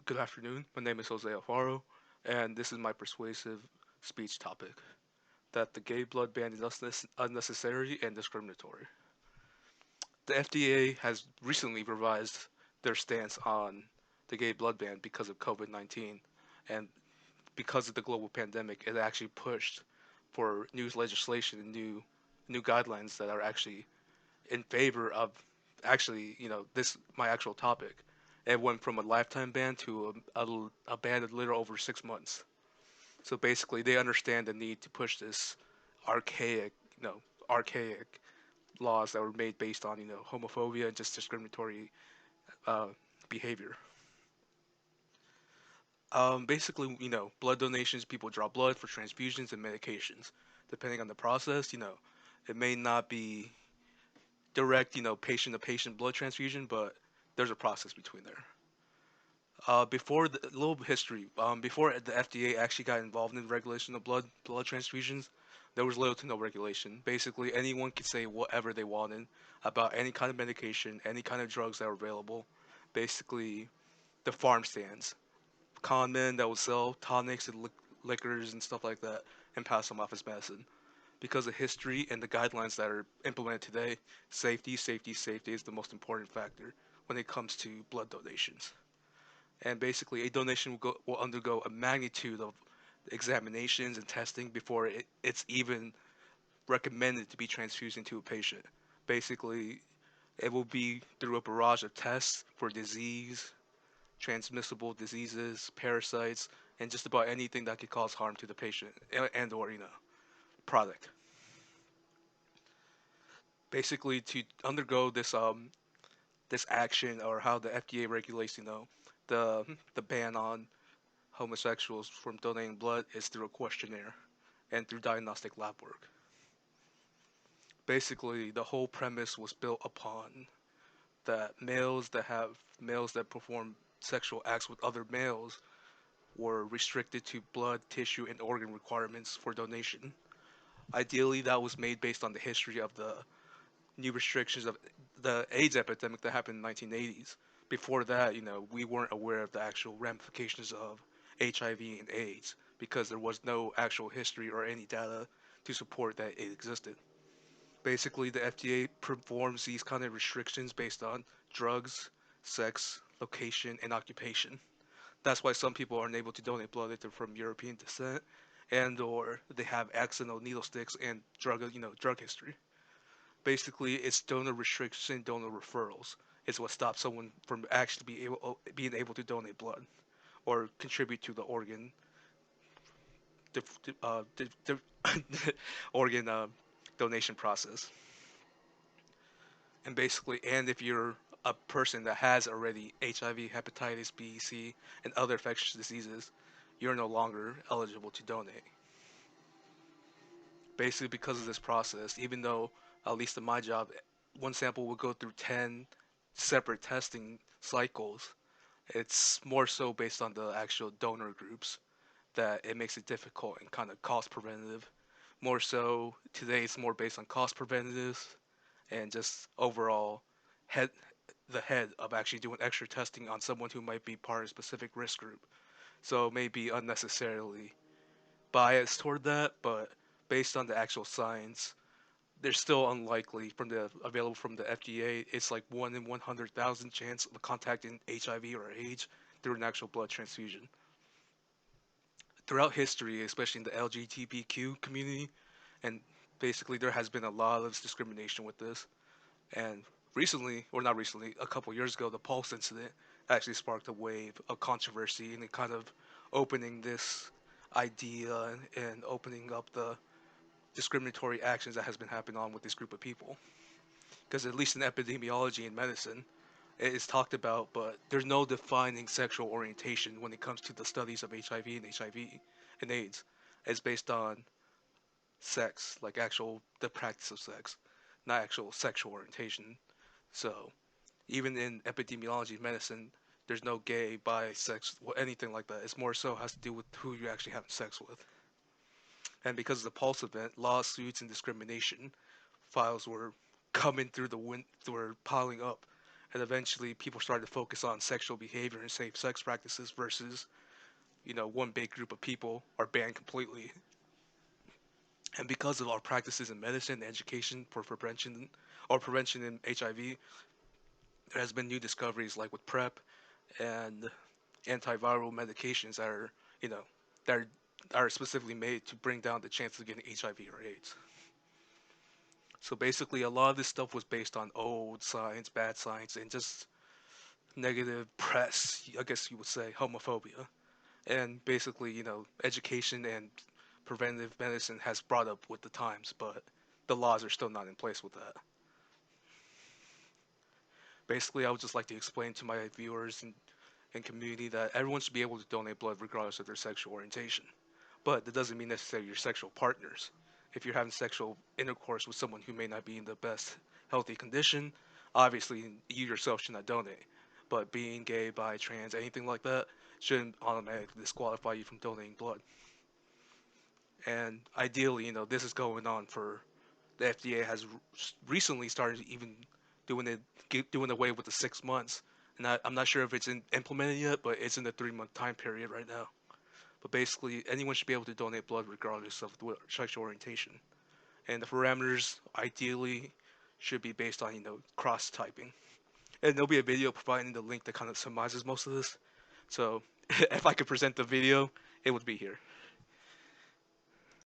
Good afternoon. My name is Jose Alfaro, and this is my persuasive speech topic that the gay blood ban is unnecessary and discriminatory. The FDA has recently revised their stance on the gay blood ban because of COVID 19, and because of the global pandemic, it actually pushed for new legislation and new guidelines that are actually in favor of this my actual topic. It went from a lifetime ban to a ban of little over 6 months. So basically, they understand the need to push this archaic, archaic laws that were made based on homophobia and just discriminatory uh, behavior. Basically, blood donations, people draw blood for transfusions and medications. Depending on the process, it may not be direct, patient to patient blood transfusion, but there's a process between there. Before the a little history, before the FDA actually got involved in the regulation of blood transfusions, there was little to no regulation. Basically, anyone could say whatever they wanted about any kind of medication, any kind of drugs that were available. Basically, the farm stands, con men that would sell tonics and liquors and stuff like that, and pass them off as medicine. Because of history and the guidelines that are implemented today, safety, safety, safety is the most important factor when it comes to blood donations. And basically, a donation will undergo a magnitude of examinations and testing before it's even recommended to be transfused into a patient. Basically, it will be through a barrage of tests for disease, transmissible diseases, parasites, and just about anything that could cause harm to the patient and or product. Basically, to undergo this action, or how the FDA regulates the ban on homosexuals from donating blood, is through a questionnaire and through diagnostic lab work. Basically, the whole premise was built upon that males that perform sexual acts with other males were restricted to blood, tissue, and organ requirements for donation. Ideally, that was made based on the history of the new restrictions of the AIDS epidemic that happened in the 1980s. Before that, we weren't aware of the actual ramifications of HIV and AIDS because there was no actual history or any data to support that it existed. Basically, the FDA performs these kind of restrictions based on drugs, sex, location, and occupation. That's why some people aren't able to donate blood if they're from European descent, and or they have accidental needle sticks and drug history. Basically, it's donor restriction, donor referrals. It's what stops someone from actually being able to donate blood or contribute to the organ organ donation process. And basically, and if you're a person that has already HIV, hepatitis B, C, and other infectious diseases, you're no longer eligible to donate. Basically, because of this process, even though, at least in my job, one sample will go through 10 separate testing cycles, it's more so based on the actual donor groups that it makes it difficult and kind of cost preventative. More so, today it's more based on cost preventative and just overall head the head of actually doing extra testing on someone who might be part of a specific risk group. So maybe unnecessarily biased toward that, but based on the actual science, they're still unlikely from the available from the FDA. It's like 1 in 100,000 chance of contacting HIV or AIDS through an actual blood transfusion. Throughout history, especially in the LGBTQ community, and basically there has been a lot of discrimination with this. And recently, or not recently, a couple years ago, the Pulse incident actually sparked a wave of controversy and it kind of opening this idea and opening up the discriminatory actions that has been happening on with this group of people. Because at least in epidemiology and medicine, it is talked about, but there's no defining sexual orientation when it comes to the studies of HIV and AIDS. It's based on sex, like actual the practice of sex, not actual sexual orientation. So even in epidemiology and medicine, there's no gay, bi, sex, anything like that. It's more so has to do with who you're actually having sex with. And because of the Pulse event, lawsuits and discrimination files were coming through the wind, were piling up, and eventually people started to focus on sexual behavior and safe sex practices versus one big group of people are banned completely. And because of our practices in medicine and education for prevention or prevention in HIV, there has been new discoveries like with PrEP and antiviral medications that are you know that are specifically made to bring down the chances of getting HIV or AIDS. So basically, a lot of this stuff was based on old science, bad science, and just negative press, I guess you would say, homophobia. And basically, education and preventive medicine has brought up with the times, but the laws are still not in place with that. Basically, I would just like to explain to my viewers and community that everyone should be able to donate blood regardless of their sexual orientation. But that doesn't mean necessarily your sexual partners. If you're having sexual intercourse with someone who may not be in the best healthy condition, obviously you yourself should not donate. But being gay, bi, trans, anything like that shouldn't automatically disqualify you from donating blood. And ideally, this is going on for the FDA has recently started even doing it, doing away with the 6 months. And I'm not sure if it's implemented yet, but it's in the 3 month time period right now. But basically, anyone should be able to donate blood regardless of sexual orientation. And the parameters ideally should be based on cross typing. And there'll be a video providing the link that kind of summarizes most of this. So if I could present the video, it would be here.